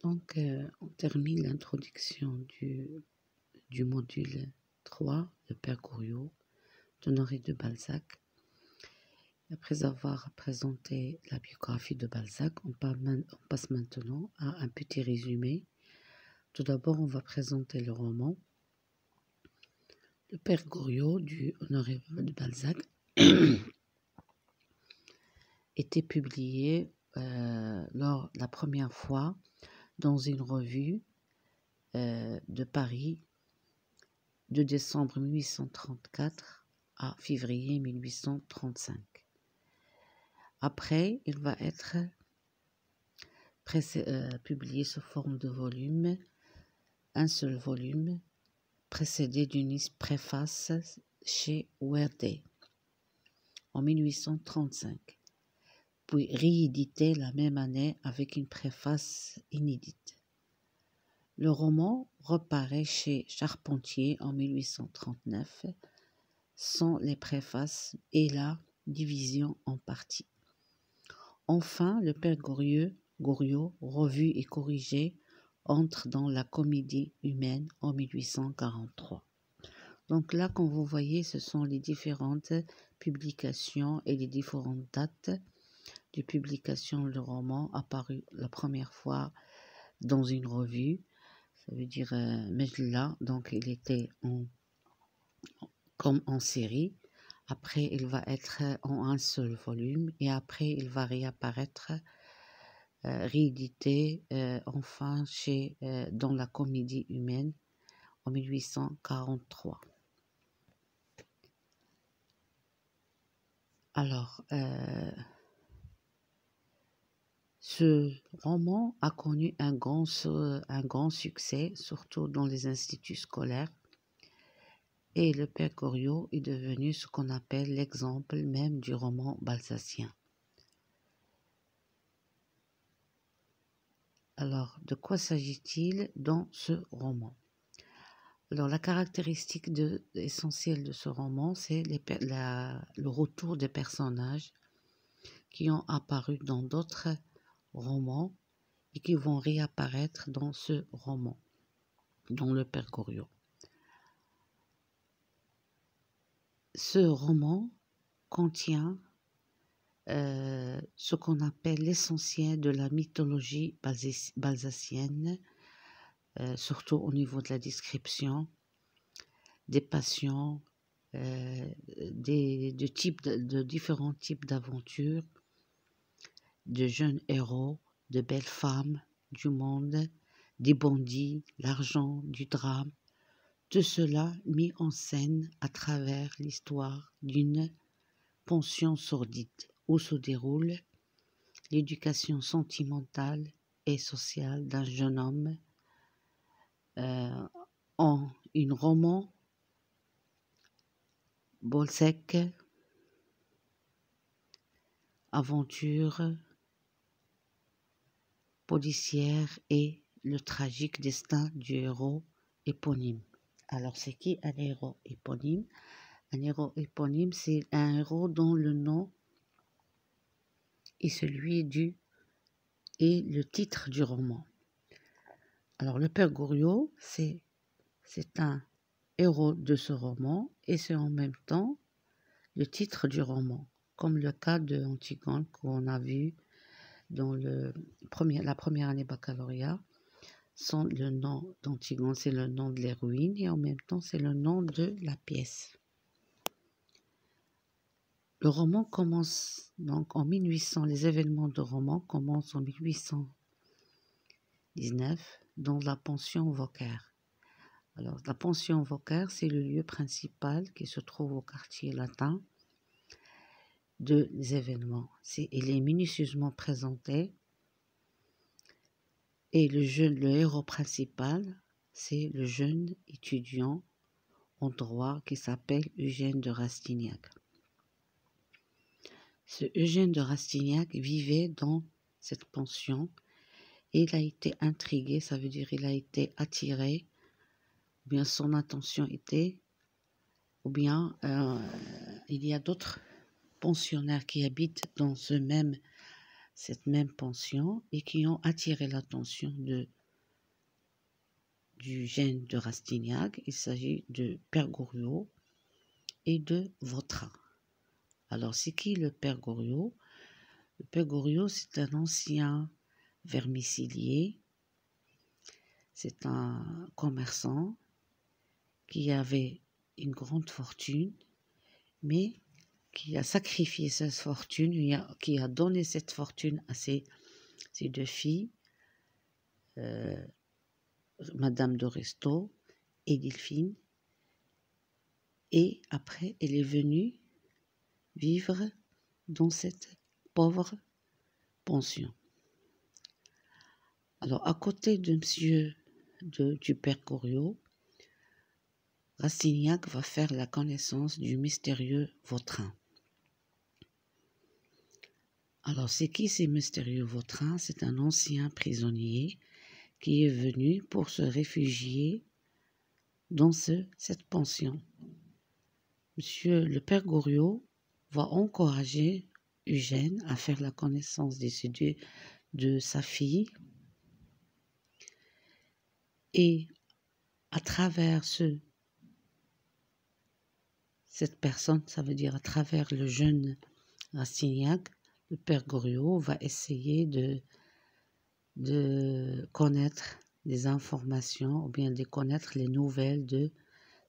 Donc, on termine l'introduction du module 3, le Père Goriot, d'Honoré de Balzac. Après avoir présenté la biographie de Balzac, on passe maintenant à un petit résumé. Tout d'abord, on va présenter le roman. Le Père Goriot du Honoré de Balzac était publié la première fois dans une revue de Paris de décembre 1834 à février 1835. Après, il va être publié sous forme de volume, un seul volume, précédé d'une préface chez Werdet en 1835, puis réédité la même année avec une préface inédite. Le roman reparaît chez Charpentier en 1839, sans les préfaces et la division en parties. Enfin, le Père Goriot, revu et corrigé, entre dans la Comédie humaine en 1843. Donc là, comme vous voyez, ce sont les différentes publications et les différentes dates de publication du roman apparu la première fois dans une revue. Ça veut dire Mejla, donc il était comme en série. Après, il va être en un seul volume et après, il va réapparaître, réédité enfin dans la Comédie humaine en 1843. Alors, ce roman a connu un grand succès, surtout dans les instituts scolaires. Et le Père Goriot est devenu ce qu'on appelle l'exemple même du roman balzacien. Alors, de quoi s'agit-il dans ce roman? Alors, la caractéristique essentielle de ce roman, c'est le retour des personnages qui ont apparu dans d'autres romans et qui vont réapparaître dans ce roman, dans le Père Goriot. Ce roman contient ce qu'on appelle l'essentiel de la mythologie balzacienne, surtout au niveau de la description des passions, de différents types d'aventures, de jeunes héros, de belles femmes, du monde, des bandits, l'argent, du drame, tout cela mis en scène à travers l'histoire d'une pension sordide où se déroule l'éducation sentimentale et sociale d'un jeune homme en une roman Balzac, aventure policière et le tragique destin du héros éponyme. Alors, c'est qui un héros éponyme? Un héros éponyme, c'est un héros dont le nom est et le titre du roman. Alors, le Père Goriot, c'est un héros de ce roman et c'est en même temps le titre du roman, comme le cas de Antigone qu'on a vu dans la première année baccalauréat. Le nom d'Antigone, c'est le nom de l'héroïne et en même temps, c'est le nom de la pièce. Le roman commence donc en 1800, les événements de roman commencent en 1819 dans la pension Vauquer. Alors, la pension Vauquer, c'est le lieu principal qui se trouve au quartier latin des événements. Il est minutieusement présenté et le héros principal, c'est le jeune étudiant en droit qui s'appelle Eugène de Rastignac. Ce Eugène de Rastignac vivait dans cette pension et il a été intrigué, ça veut dire il a été attiré, ou bien son attention était, ou bien il y a d'autres pensionnaires qui habitent dans ce même cette même pension et qui ont attiré l'attention du gène de Rastignac. Il s'agit de Père Goriot et de Vautrin. Alors, c'est qui le Père Goriot? Le Père Goriot, c'est un ancien vermicilier. C'est un commerçant qui avait une grande fortune, mais qui a sacrifié sa fortune, qui a donné cette fortune à ses deux filles, Madame de Restaud et Delphine. Et après, elle est venue vivre dans cette pauvre pension. Alors, à côté de monsieur du Père Goriot, Rastignac va faire la connaissance du mystérieux Vautrin. Alors, c'est qui ces mystérieux Vautrin? C'est un ancien prisonnier qui est venu pour se réfugier dans cette pension. Monsieur le Père Goriot va encourager Eugène à faire la connaissance de sa fille. Et à travers cette personne, ça veut dire à travers le jeune Rastignac, le Père Goriot va essayer de connaître des informations ou bien de connaître les nouvelles de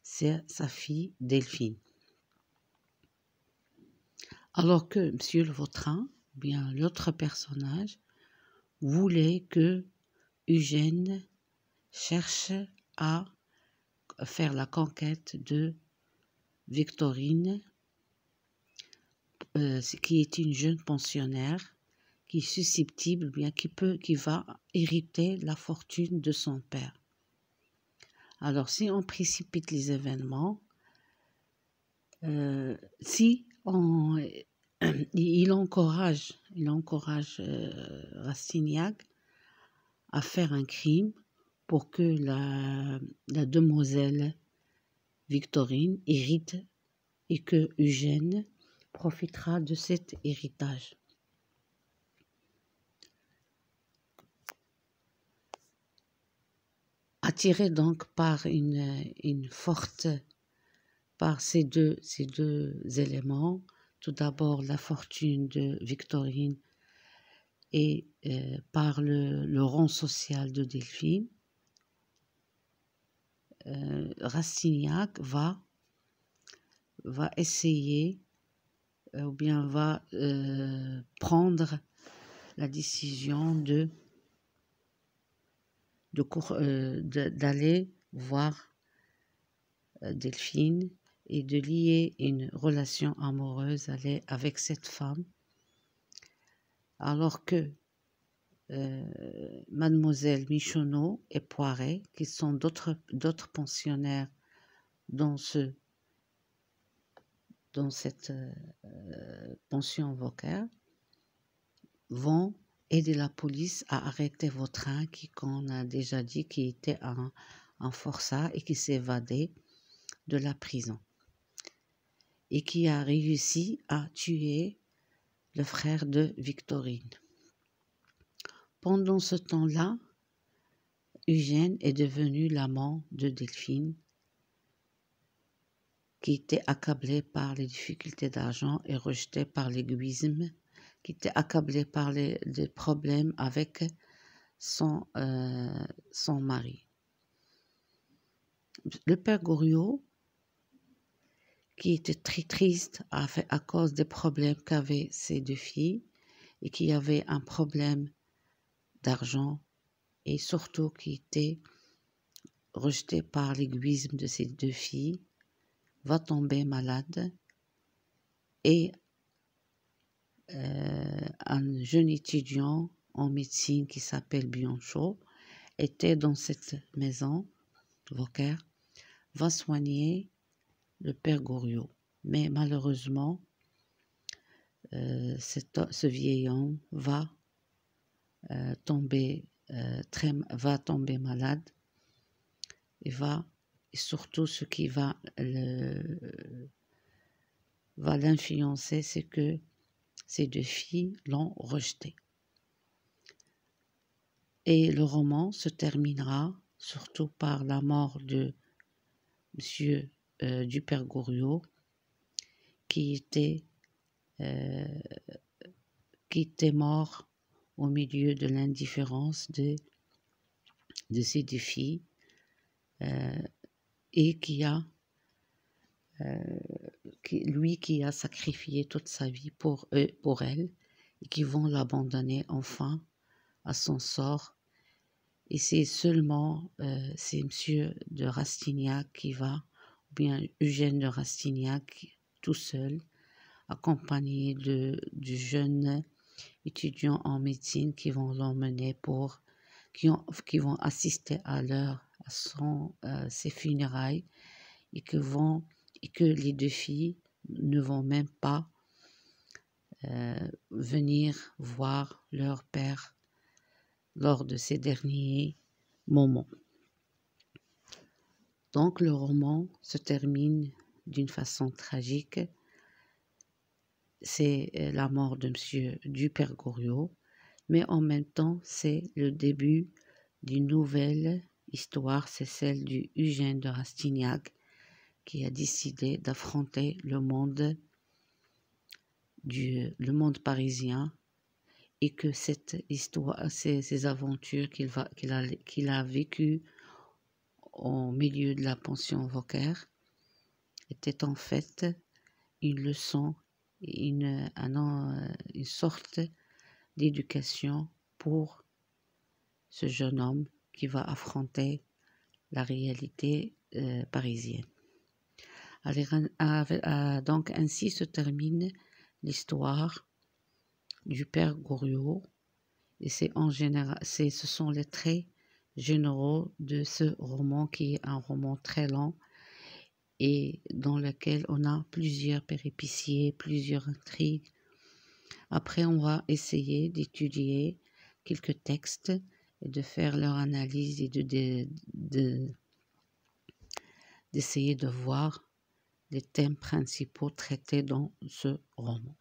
sa fille Delphine. Alors que monsieur le Vautrin, bien l'autre personnage, voulait que Eugène cherche à faire la conquête de Victorine, qui est une jeune pensionnaire qui est susceptible, bien qui va hériter la fortune de son père. Alors, si on précipite les événements, il encourage Rastignac à faire un crime pour que la demoiselle Victorine hérite et que Eugène profitera de cet héritage. Attiré donc par par ces deux éléments, tout d'abord la fortune de Victorine et par le rang social de Delphine, Rastignac va essayer ou bien va prendre la décision d'aller voir Delphine et de lier une relation amoureuse avec cette femme, alors que mademoiselle Michonneau et Poiret, qui sont d'autres pensionnaires dans cette pension Vauquer, vont aider la police à arrêter Vautrin, qui, comme on a déjà dit, qui était en forçat et qui s'est évadé de la prison et qui a réussi à tuer le frère de Victorine. Pendant ce temps-là, Eugène est devenu l'amant de Delphine, qui était accablé par les difficultés d'argent et rejeté par l'égoïsme, qui était accablé par des problèmes avec son mari. Le Père Goriot, qui était très triste à cause des problèmes qu'avaient ses deux filles et qui avait un problème d'argent et surtout qui était rejeté par l'égoïsme de ses deux filles, va tomber malade et un jeune étudiant en médecine qui s'appelle Bianchot était dans cette maison, Vauquer, va soigner le Père Goriot. Mais malheureusement, ce vieil homme va tomber malade et surtout ce qui va l'influencer, c'est que ces deux filles l'ont rejeté. Et le roman se terminera surtout par la mort de Monsieur Dupère Goriot, qui était mort au milieu de l'indifférence de ses deux filles, et qui a sacrifié toute sa vie pour elle, et qui vont l'abandonner enfin à son sort. Et c'est seulement c'est Monsieur de Rastignac qui va, ou bien Eugène de Rastignac, tout seul, accompagné du jeune étudiant en médecine, qui vont l'emmener qui vont assister à ses funérailles, et que les deux filles ne vont même pas venir voir leur père lors de ces derniers moments. Donc le roman se termine d'une façon tragique. C'est la mort de Monsieur Dupère Goriot, mais en même temps c'est le début d'une nouvelle histoire, c'est celle du Eugène de Rastignac, qui a décidé d'affronter le monde parisien, et que cette histoire, ces aventures qu'il a vécues au milieu de la pension Vauquer étaient en fait une leçon, une sorte d'éducation pour ce jeune homme qui va affronter la réalité parisienne. Donc ainsi se termine l'histoire du père Goriot, et ce sont les traits généraux de ce roman, qui est un roman très lent et dans lequel on a plusieurs péripéties, plusieurs intrigues. Après, on va essayer d'étudier quelques textes et de faire leur analyse, et d'essayer de voir les thèmes principaux traités dans ce roman.